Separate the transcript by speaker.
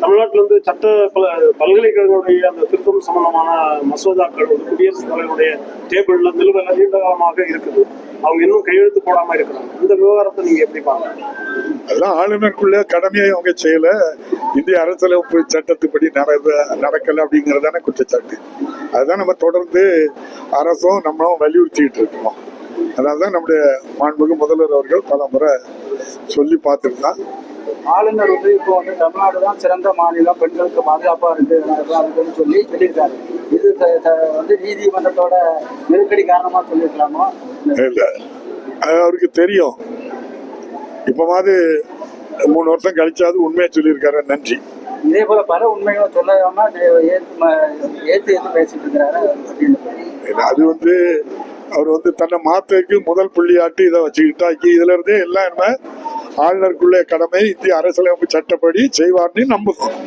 Speaker 1: தமிழ்நாட்டில் வந்து பல்கலைக்கழகங்களுடைய அந்த திருத்தம் சம்பந்தமான மசோதாக்கள் வந்து குடியரசுத் தலைவருடைய டேபிள்ல நிலுவையில் நீண்ட காலமாக இருக்குது. அவங்க இன்னும் கையெழுத்து போடாம இருக்கிறாங்க. இந்த விவகாரத்தை நீங்க எப்படி பாருங்க?
Speaker 2: அதெல்லாம் ஆளுநருக்குள்ள கடமையை அவங்க செய்யல, இந்திய அரசியலமைப்பு சட்டத்துப்படி நடக்கல அப்படிங்கறதான குற்றச்சாட்டு. அதுதான் நம்ம தொடர்ந்து அரசும் நம்மளும் வலியுறுத்திட்டு இருக்கோம். அதனால்தான் நம்முடைய மாண்புமிகு முதல்வர் அவர்கள் பல முறை சொல்லி பார்த்துருந்தான்.
Speaker 3: ஆளுநர் வந்து இப்போ வந்து தமிழ்நாடு தான் சிறந்த மாநிலம், பெண்களுக்கு பாதுகாப்பா இருக்குன்னு சொல்லியிருக்காரு. இது வந்து நீதிமன்றத்தோட நெருக்கடி காரணமா சொல்லியிருக்கலாமா?
Speaker 2: இல்ல, அவருக்கு தெரியும். இப்பமாவது 3 வருஷம் கழிச்சாது உண்மையை சொல்லியிருக்காரு. நன்றி.
Speaker 3: இதே போல பல உண்மைகளை சொல்லாம ஏத்து பேசிட்டு இருக்கிறாரு.
Speaker 2: அது வந்து அவர் வந்து தன்னை மாத்துக்கு முதல் புள்ளியாட்டி இதை வச்சுக்கிட்டா இதுல இருந்தே எல்லாம் என்ன ஆளுநருக்குள்ள கடமை இந்திய அரசியலமைப்பு சட்டப்படி செய்வார்னு நம்புகிறோம்.